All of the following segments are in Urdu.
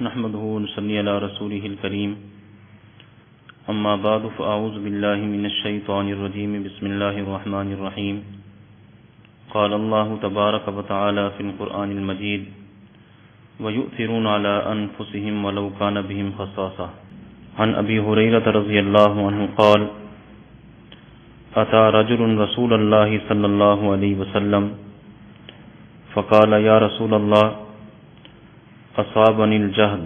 نحمده ونصلي على رسوله الكريم اما بعد فاعوذ بالله من الشيطان الرجيم بسم الله الرحمن الرحيم قال الله تبارك وتعالى في القرآن المجيد ويؤثرون على انفسهم ولو كان بهم خصاصة عن ابي هريرة رضي الله عنه قال اتى رجل رسول الله صلى الله عليه وسلم فقال يا رسول الله أصابني الجهد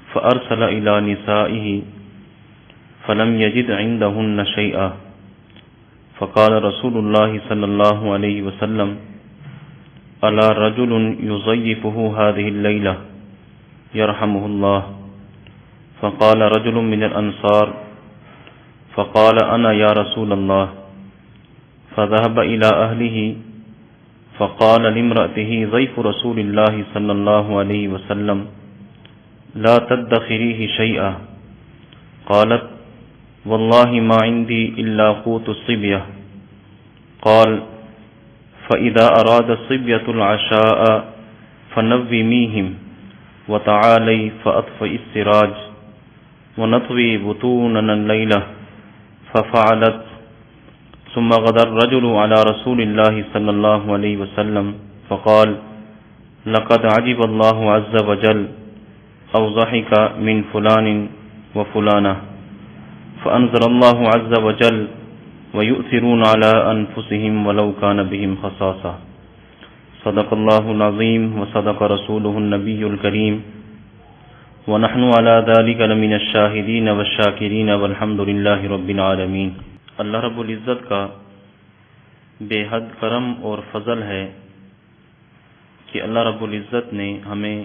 فأرسل إلى نسائه فلم يجد عندهن شيئا فقال رسول الله صلى الله عليه وسلم ألا رجل يضيفه هذه الليلة يرحمه الله فقال رجل من الأنصار فقال أنا يا رسول الله فذهب إلى أهله فقال لامرأته ضيف رسول الله صلى الله عليه وسلم لا تدخريه شيئا قالت والله ما عندي إلا قوت الصبية قال فإذا أراد الصبية العشاء فنوميهم وتعالي فأطفئ السراج ونطوي بطوننا الليلة ففعلت ثم غدا الرجل على رسول الله صلى الله عليه وسلم فقال لقد عجب الله عز وجل أو ضحك من فلان وفلانة فأنزل الله عز وجل ويؤثرون على أنفسهم ولو كان بهم خصاصة صدق الله العظيم وصدق رسوله النبي الكريم ونحن على ذلك لمن الشاهدين والشاكرين والحمد لله رب العالمين۔ اللہ رب العزت کا بے حد کرم اور فضل ہے کہ اللہ رب العزت نے ہمیں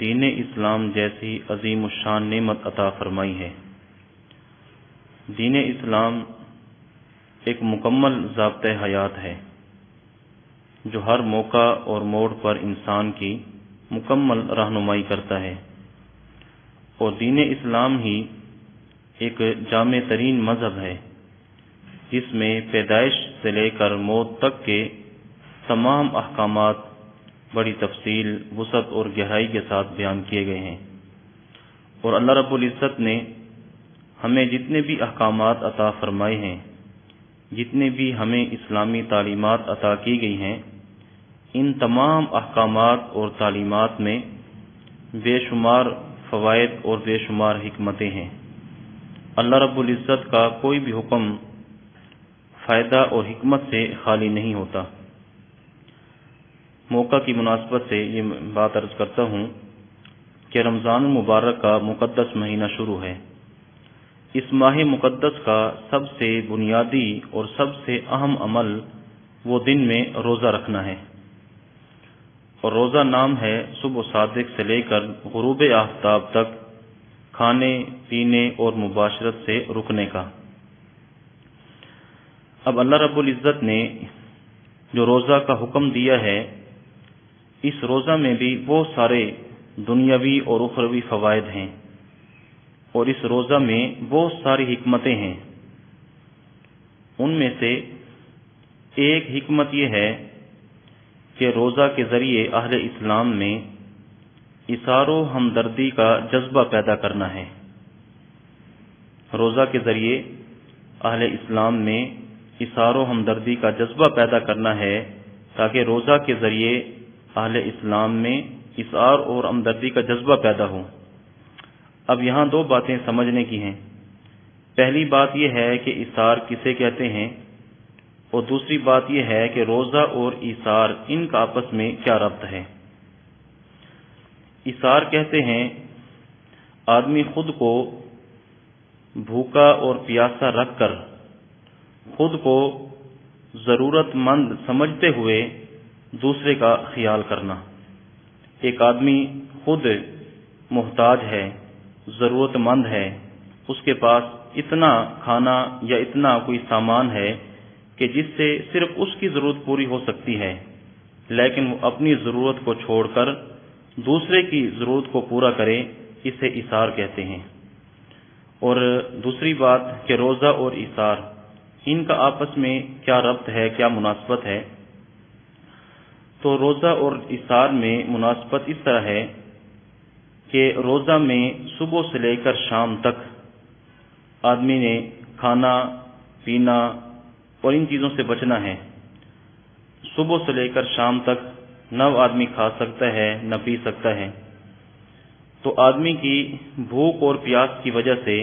دین اسلام جیسی عظیم الشان نعمت عطا فرمائی ہے۔ دین اسلام ایک مکمل ضابطۂ حیات ہے جو ہر موقع اور موڑ پر انسان کی مکمل رہنمائی کرتا ہے، اور دین اسلام ہی ایک جامع ترین مذہب ہے جس میں پیدائش سے لے کر موت تک کے تمام احکامات بڑی تفصیل، وسعت اور گہرائی کے ساتھ بیان کیے گئے ہیں۔ اور اللہ رب العزت نے ہمیں جتنے بھی احکامات عطا فرمائے ہیں، جتنے بھی ہمیں اسلامی تعلیمات عطا کی گئی ہیں، ان تمام احکامات اور تعلیمات میں بے شمار فوائد اور بے شمار حکمتیں ہیں۔ اللہ رب العزت کا کوئی بھی حکم فائدہ اور حکمت سے خالی نہیں ہوتا۔ موقع کی مناسبت سے یہ بات عرض کرتا ہوں کہ رمضان المبارک کا مقدس مہینہ شروع ہے۔ اس ماہ مقدس کا سب سے بنیادی اور سب سے اہم عمل وہ دن میں روزہ رکھنا ہے، اور روزہ نام ہے صبح صادق سے لے کر غروب آفتاب تک کھانے پینے اور مباشرت سے رکنے کا۔ اب اللہ رب العزت نے جو روزہ کا حکم دیا ہے، اس روزہ میں بھی وہ سارے دنیاوی اور اخروی فوائد ہیں، اور اس روزہ میں بہت ساری حکمتیں ہیں۔ ان میں سے ایک حکمت یہ ہے کہ روزہ کے ذریعے اہل اسلام میں اثار و ہمدردی کا جذبہ پیدا کرنا ہے۔ روزہ کے ذریعے اہل اسلام میں اثار و ہمدردی کا جذبہ پیدا کرنا ہے، تاکہ روزہ کے ذریعے اہل اسلام میں اثار اور ہمدردی کا جذبہ پیدا ہو۔ اب یہاں دو باتیں سمجھنے کی ہیں۔ پہلی بات یہ ہے کہ اثار کسے کہتے ہیں، اور دوسری بات یہ ہے کہ روزہ اور اثار ان کا آپس میں کیا ربط ہے۔ اثار کہتے ہیں آدمی خود کو بھوکا اور پیاسا رکھ کر خود کو ضرورت مند سمجھتے ہوئے دوسرے کا خیال کرنا۔ ایک آدمی خود محتاج ہے، ضرورت مند ہے، اس کے پاس اتنا کھانا یا اتنا کوئی سامان ہے کہ جس سے صرف اس کی ضرورت پوری ہو سکتی ہے، لیکن وہ اپنی ضرورت کو چھوڑ کر دوسرے کی ضرورت کو پورا کرے، اسے اثار کہتے ہیں۔ اور دوسری بات کہ روزہ اور اثار ان کا آپس میں کیا ربط ہے، کیا مناسبت ہے۔ تو روزہ اور اثار میں مناسبت اس طرح ہے کہ روزہ میں صبح سے لے کر شام تک آدمی نے کھانا پینا اور ان چیزوں سے بچنا ہے۔ صبح سے لے کر شام تک نہ آدمی کھا سکتا ہے نہ پی سکتا ہے۔ تو آدمی کی بھوک اور پیاس کی وجہ سے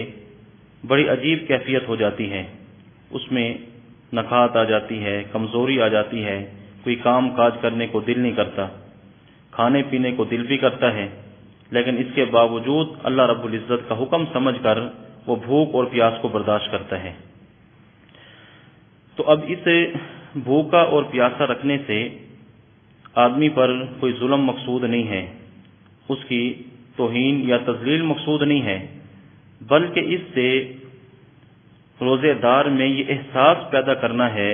بڑی عجیب کیفیت ہو جاتی ہے، اس میں نکھات آ جاتی ہے، کمزوری آ جاتی ہے، کوئی کام کاج کرنے کو دل نہیں کرتا، کھانے پینے کو دل بھی کرتا ہے، لیکن اس کے باوجود اللہ رب العزت کا حکم سمجھ کر وہ بھوک اور پیاس کو برداشت کرتا ہے۔ تو اب اس بھوکا اور پیاسا رکھنے سے آدمی پر کوئی ظلم مقصود نہیں ہے، اس کی توہین یا تذلیل مقصود نہیں ہے، بلکہ اس سے روزے دار میں یہ احساس پیدا کرنا ہے،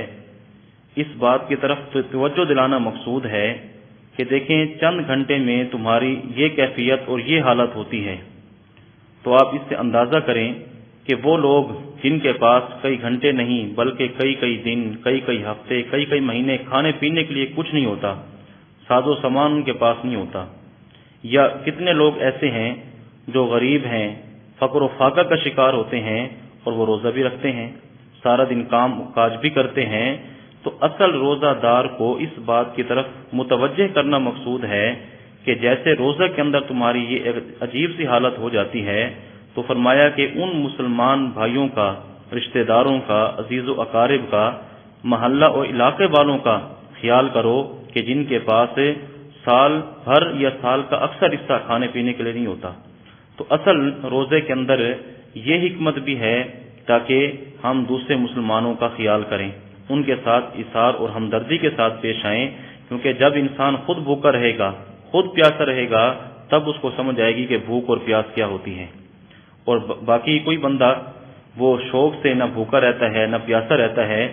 اس بات کی طرف توجہ دلانا مقصود ہے کہ دیکھیں چند گھنٹے میں تمہاری یہ کیفیت اور یہ حالت ہوتی ہے، تو آپ اس سے اندازہ کریں کہ وہ لوگ جن کے پاس کئی گھنٹے نہیں بلکہ کئی دن، کئی ہفتے، کئی مہینے کھانے پینے کے لیے کچھ نہیں ہوتا، ساز و سامان ان کے پاس نہیں ہوتا، یا کتنے لوگ ایسے ہیں جو غریب ہیں، فقر و فاقہ کا شکار ہوتے ہیں اور وہ روزہ بھی رکھتے ہیں، سارا دن کام کاج بھی کرتے ہیں۔ تو اصل روزہ دار کو اس بات کی طرف متوجہ کرنا مقصود ہے کہ جیسے روزہ کے اندر تمہاری یہ ایک عجیب سی حالت ہو جاتی ہے، تو فرمایا کہ ان مسلمان بھائیوں کا، رشتہ داروں کا، عزیز و اقارب کا، محلہ اور علاقے والوں کا خیال کرو کہ جن کے پاس سال بھر یا سال کا اکثر حصہ کھانے پینے کے لیے نہیں ہوتا۔ تو اصل روزے کے اندر یہ حکمت بھی ہے تاکہ ہم دوسرے مسلمانوں کا خیال کریں، ان کے ساتھ ایثار اور ہمدردی کے ساتھ پیش آئیں، کیونکہ جب انسان خود بھوکا رہے گا، خود پیاسا رہے گا، تب اس کو سمجھ آئے گی کہ بھوک اور پیاس کیا ہوتی ہے۔ اور باقی کوئی بندہ وہ شوق سے نہ بھوکا رہتا ہے نہ پیاسا رہتا ہے،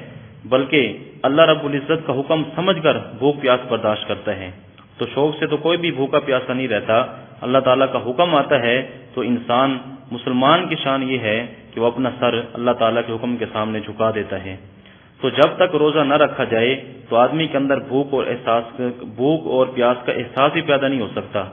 بلکہ اللہ رب العزت کا حکم سمجھ کر بھوک پیاس برداشت کرتا ہے۔ تو شوق سے تو کوئی بھی بھوکا پیاسا نہیں رہتا، اللہ تعالیٰ کا حکم آتا ہے تو انسان مسلمان کی شان یہ ہے کہ وہ اپنا سر اللہ تعالیٰ کے حکم کے سامنے جھکا دیتا ہے۔ تو جب تک روزہ نہ رکھا جائے تو آدمی کے اندر بھوک اور پیاس کا احساس ہی پیدا نہیں ہو سکتا۔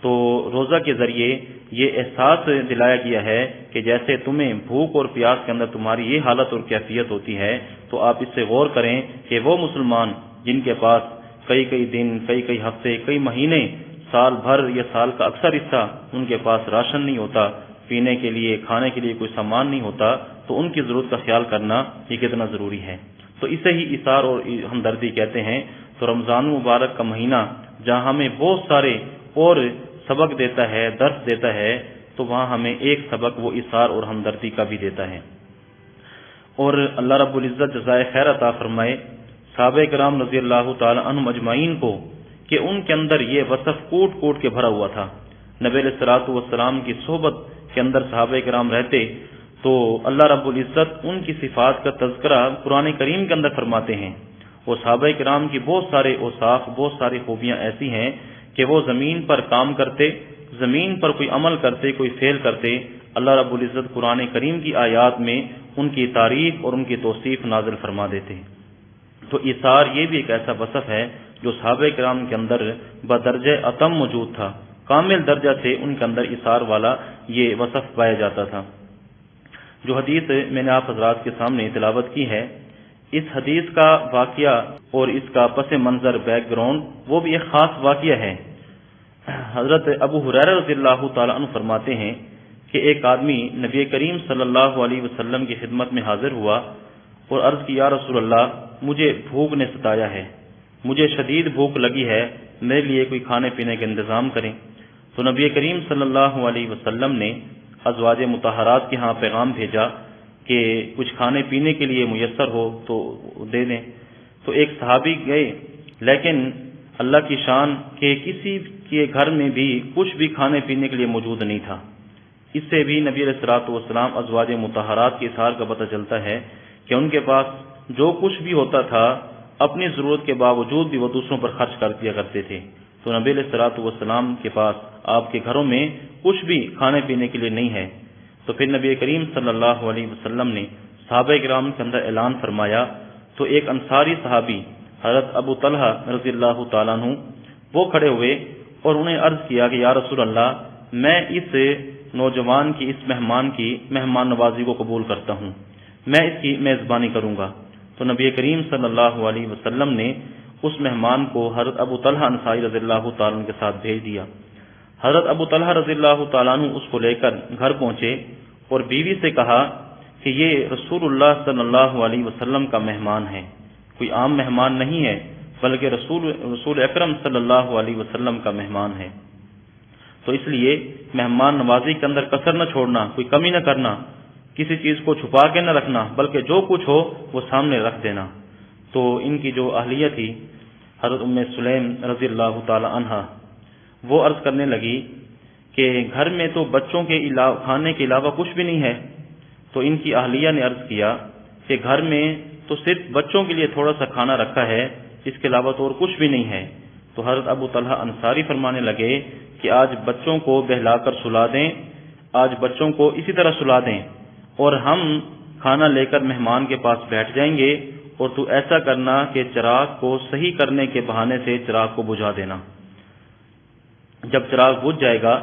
تو روزہ کے ذریعے یہ احساس دلایا گیا ہے کہ جیسے تمہیں بھوک اور پیاس کے اندر تمہاری یہ حالت اور کیفیت ہوتی ہے، تو آپ اس سے غور کریں کہ وہ مسلمان جن کے پاس کئی دن، کئی ہفتے، کئی مہینے، سال بھر یا سال کا اکثر حصہ ان کے پاس راشن نہیں ہوتا، پینے کے لیے، کھانے کے لیے کوئی سامان نہیں ہوتا، تو ان کی ضرورت کا خیال کرنا یہ کتنا ضروری ہے۔ تو اسے ہی ایثار اور ہمدردی کہتے ہیں۔ تو رمضان مبارک کا مہینہ جہاں ہمیں بہت سارے اور سبق دیتا ہے، درس دیتا ہے، تو وہاں ہمیں ایک سبق وہ ایثار اور ہمدردی کا بھی دیتا ہے۔ اور اللہ رب العزت جزائے خیر عطا فرمائے صحابہ کرام رضی اللہ تعالی عنہم اجمعین کو کہ ان کے اندر یہ وصف کوٹ کوٹ کے بھرا ہوا تھا۔ نبی علیہ الصلوۃ والسلام کی صحبت کے اندر صحابہ کرام رہتے تو اللہ رب العزت ان کی صفات کا تذکرہ قرآن کریم کے اندر فرماتے ہیں، اور صحابہ کرام کی بہت سارے اوصاف، بہت ساری خوبیاں ایسی ہیں کہ وہ زمین پر کام کرتے، زمین پر کوئی عمل کرتے، کوئی فعل کرتے، اللہ رب العزت قرآن کریم کی آیات میں ان کی تعریف اور ان کی توصیف نازل فرما دیتے۔ تو ایثار یہ بھی ایک ایسا وصف ہے جو صحابہ کرام کے اندر بدرجہ اتم موجود تھا، کامل درجہ سے ان کے اندر ایثار والا یہ وصف پایا جاتا تھا۔ جو حدیث میں نے آپ حضرات کے سامنے تلاوت کی ہے، اس حدیث کا واقعہ اور اس کا پس منظر بیک گراؤنڈ وہ بھی ایک خاص واقعہ ہے۔ حضرت ابو ہریرہ رضی اللہ تعالیٰ عنہ فرماتے ہیں کہ ایک آدمی نبی کریم صلی اللہ علیہ وسلم کی خدمت میں حاضر ہوا اور عرض کی، یا رسول اللہ، مجھے بھوک نے ستایا ہے، مجھے شدید بھوک لگی ہے، میرے لیے کوئی کھانے پینے کا انتظام کریں۔ تو نبی کریم صلی اللہ علیہ وسلم نے ازواج مطہرات کے ہاں پیغام بھیجا کہ کچھ کھانے پینے کے لیے میسر ہو تو دے دیں۔ تو ایک صحابی گئے، لیکن اللہ کی شان کہ کسی کے گھر میں بھی کچھ بھی کھانے پینے کے لیے موجود نہیں تھا۔ اس سے بھی نبی علیہ الصلوۃ والسلام ازواج مطہرات کے اظہار کا پتہ چلتا ہے کہ ان کے پاس جو کچھ بھی ہوتا تھا اپنی ضرورت کے باوجود بھی وہ دوسروں پر خرچ کر دیا کرتے تھے۔ تو نبی علیہ الصلوۃ والسلام کے پاس آپ کے گھروں میں کچھ بھی کھانے پینے کے لیے نہیں ہے۔ تو پھر نبی کریم صلی اللہ علیہ وسلم نے صحابہ کرام کے اندر اعلان فرمایا، تو ایک انصاری صحابی حضرت ابو طلحہ رضی اللہ تعالیٰ عنہ وہ کھڑے ہوئے اور انہیں عرض کیا کہ یا رسول اللہ، میں اس نوجوان کی، اس مہمان کی مہمان نوازی کو قبول کرتا ہوں، میں اس کی میزبانی کروں گا۔ تو نبی کریم صلی اللہ علیہ وسلم نے اس مہمان کو حضرت ابو طلحہ انصاری رضی اللہ تعالیٰ عنہ کے ساتھ بھیج دیا۔ حضرت ابو طلحہ رضی اللہ تعالیٰ عنہ اس کو لے کر گھر پہنچے اور بیوی سے کہا کہ یہ رسول اللہ صلی اللہ علیہ وسلم کا مہمان ہے، کوئی عام مہمان نہیں ہے، بلکہ رسول اکرم صلی اللہ علیہ وسلم کا مہمان ہے۔ تو اس لیے مہمان نوازی کے اندر کسر نہ چھوڑنا، کوئی کمی نہ کرنا، کسی چیز کو چھپا کے نہ رکھنا، بلکہ جو کچھ ہو وہ سامنے رکھ دینا۔ تو ان کی جو اہلیہ تھی حضرت ام سلیم رضی اللہ تعالی عنہا، وہ عرض کرنے لگی کہ گھر میں تو بچوں کے کھانے کے علاوہ کچھ بھی نہیں ہے۔ تو ان کی اہلیہ نے عرض کیا کہ گھر میں تو صرف بچوں کے لیے تھوڑا سا کھانا رکھا ہے، اس کے علاوہ تو اور کچھ بھی نہیں ہے۔ تو حضرت ابو طلحہ انصاری فرمانے لگے کہ آج بچوں کو بہلا کر سلا دیں، آج بچوں کو اسی طرح سلا دیں اور ہم کھانا لے کر مہمان کے پاس بیٹھ جائیں گے، اور تو ایسا کرنا کہ چراغ کو صحیح کرنے کے بہانے سے چراغ کو بجھا دینا۔ جب چراغ بجھ جائے گا،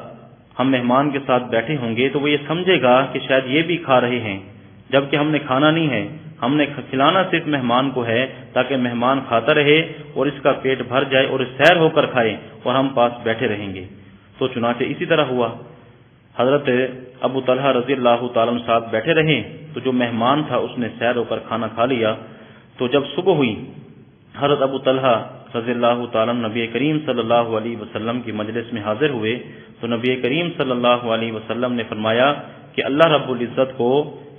ہم مہمان کے ساتھ بیٹھے ہوں گے تو وہ یہ سمجھے گا کہ شاید یہ بھی کھا رہے ہیں، جبکہ ہم نے کھانا نہیں ہے، ہم نے کھلانا صرف مہمان کو ہے تاکہ مہمان کھاتا رہے اور اس کا پیٹ بھر جائے اور سیر ہو کر کھائے اور ہم پاس بیٹھے رہیں گے۔ تو چنانچہ اسی طرح ہوا، حضرت ابو طلحہ رضی اللہ تعالیٰ عنہ ساتھ بیٹھے رہے، تو جو مہمان تھا اس نے سیر ہو کر کھانا کھا لیا۔ تو جب صبح ہوئی، حضرت ابو طلحہ رضی اللہ تعالیٰ عنہ نبی کریم صلی اللہ علیہ وسلم کی مجلس میں حاضر ہوئے، تو نبی کریم صلی اللہ علیہ وسلم نے فرمایا کہ اللہ رب العزت کو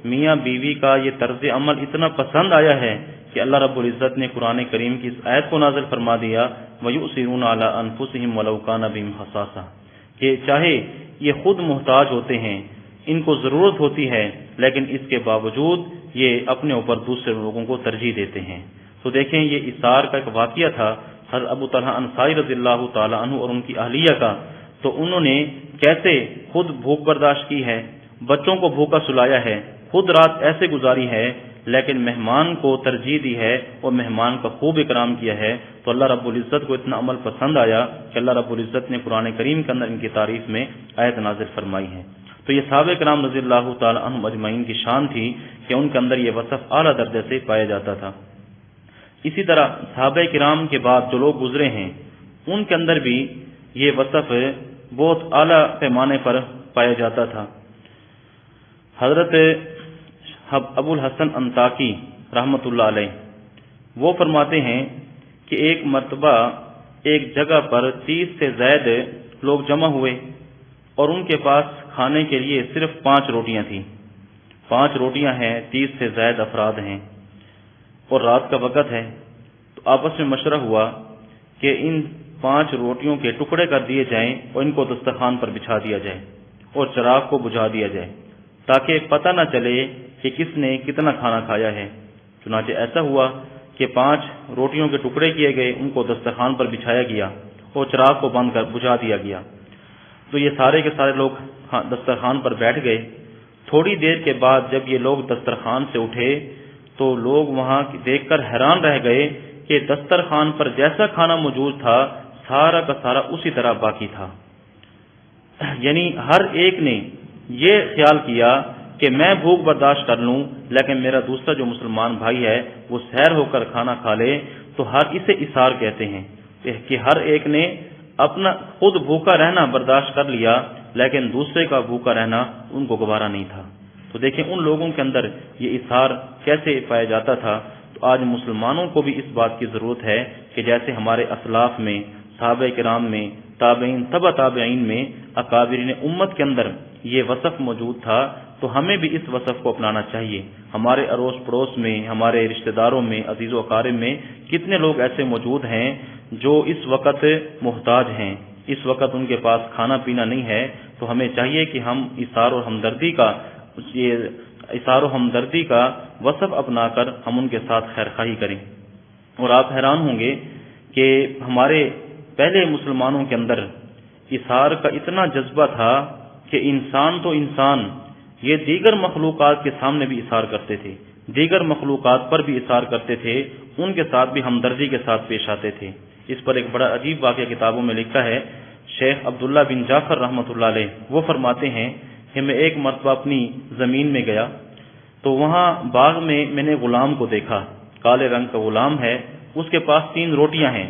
میاں بیوی کا یہ طرز عمل اتنا پسند آیا ہے کہ اللہ رب العزت نے قرآن کریم کی اس آیت کو نازل فرما دیا، وَيُؤْثِرُونَ عَلَىٰ أَنفُسِهِمْ وَلَوْ كَانَ بِهِمْ خَصَاصَةٌ، کہ چاہے یہ خود محتاج ہوتے ہیں، ان کو ضرورت ہوتی ہے، لیکن اس کے باوجود یہ اپنے اوپر دوسرے لوگوں کو ترجیح دیتے ہیں۔ تو دیکھیں یہ اثار کا ایک واقعہ تھا حضرت ابو طلحہ انصاری رضی اللہ تعالی عنہ اور ان کی اہلیہ کا۔ تو انہوں نے کیسے خود بھوک برداشت کی ہے، بچوں کو بھوکا سلایا ہے، خود رات ایسے گزاری ہے، لیکن مہمان کو ترجیح دی ہے اور مہمان کا خوب اکرام کیا ہے۔ تو اللہ رب العزت کو اتنا عمل پسند آیا کہ اللہ رب العزت نے قرآن کریم کے اندر ان کی تعریف میں آیت نازل فرمائی ہے۔ تو یہ صحابہ کرام رضی اللہ تعالی عنہم اجمعین کی شان تھی کہ ان کے اندر یہ وصف اعلیٰ درجے سے پایا جاتا تھا۔ اسی طرح صحابہ کرام کے بعد جو لوگ گزرے ہیں ان کے اندر بھی یہ وصف بہت اعلیٰ پیمانے پر پایا جاتا تھا۔ حضرت ابو الحسن انطاکی رحمۃ اللہ علیہ وہ فرماتے ہیں کہ ایک مرتبہ ایک جگہ پر 30 سے زائد لوگ جمع ہوئے اور ان کے پاس کھانے کے لیے صرف 5 روٹیاں تھیں۔ 5 روٹیاں ہیں، 30 سے زائد افراد ہیں اور رات کا وقت ہے۔ تو آپس میں مشورہ ہوا کہ ان 5 روٹیوں کے ٹکڑے کر دیے جائیں اور ان کو دسترخوان پر بچھا دیا جائے اور چراغ کو بجھا دیا جائے تاکہ پتہ نہ چلے کہ کس نے کتنا کھانا کھایا ہے۔ چنانچہ ایسا ہوا کہ 5 روٹیوں کے ٹکڑے کیے گئے، ان کو دسترخوان پر بچھایا گیا اور چراغ کو بند کر بجھا دیا گیا۔ تو یہ سارے کے سارے لوگ دسترخوان پر بیٹھ گئے۔ تھوڑی دیر کے بعد جب یہ لوگ دسترخوان سے اٹھے تو لوگ وہاں دیکھ کر حیران رہ گئے کہ دسترخوان پر جیسا کھانا موجود تھا سارا کا سارا اسی طرح باقی تھا۔ یعنی ہر ایک نے یہ خیال کیا کہ میں بھوک برداشت کر لوں، لیکن میرا دوسرا جو مسلمان بھائی ہے وہ سیر ہو کر کھانا کھا لے۔ تو اسے اثار کہتے ہیں کہ ہر ایک نے اپنا خود بھوکا رہنا برداشت کر لیا، لیکن دوسرے کا بھوکا رہنا ان کو گوارا نہیں تھا۔ تو دیکھیں ان لوگوں کے اندر یہ اثار کیسے پایا جاتا تھا۔ تو آج مسلمانوں کو بھی اس بات کی ضرورت ہے کہ جیسے ہمارے اسلاف میں، صحابہ کرام میں، تابعین، تبع تابعین میں، اکابرین امت کے اندر یہ وصف موجود تھا، تو ہمیں بھی اس وصف کو اپنانا چاہیے۔ ہمارے اڑوس پڑوس میں، ہمارے رشتہ داروں میں، عزیز و اقارب میں کتنے لوگ ایسے موجود ہیں جو اس وقت محتاج ہیں، اس وقت ان کے پاس کھانا پینا نہیں ہے۔ تو ہمیں چاہیے کہ ہم اثار و ہمدردی کا وصف اپنا کر ہم ان کے ساتھ خیر خواہی کریں۔ اور آپ حیران ہوں گے کہ ہمارے پہلے مسلمانوں کے اندر اثار کا اتنا جذبہ تھا کہ انسان تو انسان یہ دیگر مخلوقات کے سامنے بھی اثار کرتے تھے، دیگر مخلوقات پر بھی اثار کرتے تھے، ان کے ساتھ بھی ہمدردی کے ساتھ پیش آتے تھے۔ اس پر ایک بڑا عجیب واقعہ کتابوں میں لکھا ہے، شیخ عبداللہ بن جعفر رحمۃ اللہ علیہ وہ فرماتے ہیں کہ میں ایک مرتبہ اپنی زمین میں گیا تو وہاں باغ میں نے غلام کو دیکھا، کالے رنگ کا غلام ہے، اس کے پاس 3 روٹیاں ہیں۔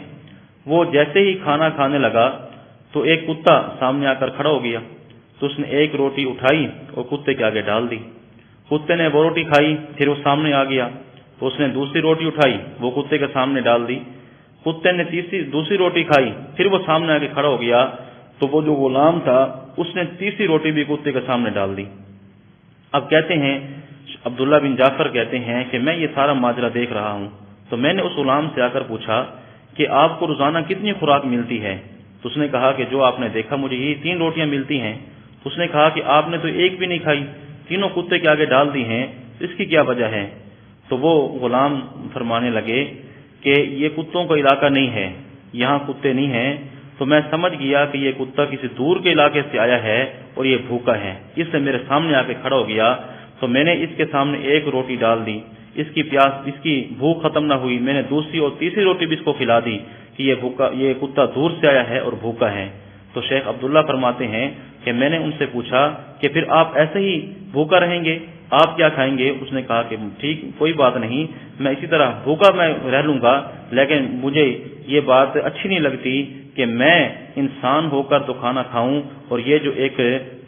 وہ جیسے ہی کھانا کھانے لگا تو ایک کتا سامنے آ کر کھڑا ہو گیا، تو اس نے ایک روٹی اٹھائی اور کتے کے آگے ڈال دی۔ کتے نے وہ روٹی کھائی، پھر وہ سامنے آ گیا تو اس نے دوسری روٹی اٹھائی، وہ کتے کے سامنے ڈال دی۔ کتے نے دوسری روٹی کھائی، پھر وہ سامنے آ کے کھڑا ہو گیا تو وہ جو غلام تھا اس نے تیسری روٹی بھی کتے کے سامنے ڈال دی۔ اب کہتے ہیں عبداللہ بن جعفر کہتے ہیں کہ میں یہ سارا ماجرا دیکھ رہا ہوں تو میں نے اس غلام سے آ کر پوچھا کہ آپ کو روزانہ کتنی خوراک ملتی ہے؟ تو اس نے کہا کہ جو آپ نے دیکھا مجھے یہی 3 روٹیاں ملتی ہیں۔ اس نے کہا کہ آپ نے تو ایک بھی نہیں کھائی، تینوں کتے کے آگے ڈال دی ہیں، اس کی کیا وجہ ہے؟ تو وہ غلام فرمانے لگے کہ یہ کتوں کا علاقہ نہیں ہے، یہاں کتے نہیں ہیں، تو میں سمجھ گیا کہ یہ کتا کسی دور کے علاقے سے آیا ہے اور یہ بھوکا ہے، اس سے میرے سامنے آ کے کھڑا ہو گیا تو میں نے اس کے سامنے ایک روٹی ڈال دی، اس کی بھوک ختم نہ ہوئی، میں نے دوسری اور تیسری روٹی بھی اس کو کھلا دی کہ یہ کتا دور سے آیا ہے اور بھوکا ہے۔ تو شیخ عبداللہ فرماتے ہیں کہ میں نے ان سے پوچھا کہ پھر آپ ایسے ہی بھوکا رہیں گے، آپ کیا کھائیں گے؟ اس نے کہا کہ ٹھیک، کوئی بات نہیں، میں اسی طرح بھوکا میں رہ لوں گا، لیکن مجھے یہ بات اچھی نہیں لگتی کہ میں انسان ہو کر تو کھانا کھاؤں اور یہ جو ایک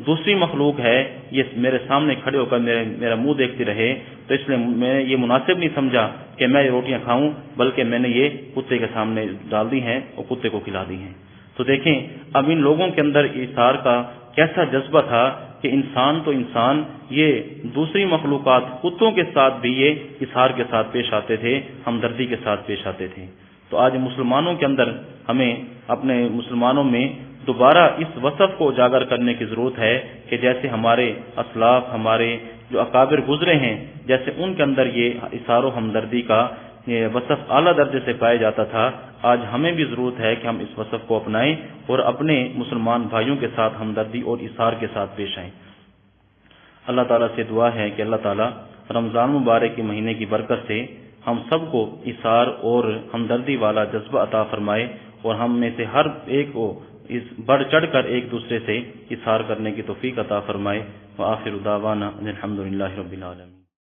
دوسری مخلوق ہے یہ میرے سامنے کھڑے ہو کر میرا منہ دیکھتی رہے، تو اس لیے میں یہ مناسب نہیں سمجھا کہ میں یہ روٹیاں کھاؤں، بلکہ میں نے یہ کتے کے سامنے ڈال دی ہیں اور کتے کو کھلا دی ہیں۔ تو دیکھیں اب ان لوگوں کے اندر ایثار کا کیسا جذبہ تھا کہ انسان تو انسان، یہ دوسری مخلوقات کتوں کے ساتھ بھی یہ ایثار کے ساتھ پیش آتے تھے، ہمدردی کے ساتھ پیش آتے تھے۔ تو آج مسلمانوں کے اندر ہمیں اپنے مسلمانوں میں دوبارہ اس وصف کو اجاگر کرنے کی ضرورت ہے کہ جیسے ہمارے اسلاف، ہمارے جو اکابر گزرے ہیں، جیسے ان کے اندر یہ ایثار و ہمدردی کا وصف اعلیٰ درجے سے پایا جاتا تھا، آج ہمیں بھی ضرورت ہے کہ ہم اس وصف کو اپنائیں اور اپنے مسلمان بھائیوں کے ساتھ ہمدردی اور ایثار کے ساتھ پیش آئیں۔ اللہ تعالیٰ سے دعا ہے کہ اللہ تعالیٰ رمضان مبارک کے مہینے کی برکت سے ہم سب کو ایثار اور ہمدردی والا جذبہ عطا فرمائے اور ہم میں سے ہر ایک کو اس بڑھ چڑھ کر ایک دوسرے سے ایثار کرنے کی توفیق عطا فرمائے۔ وآخر دعوانا الحمد للہ رب العالمین۔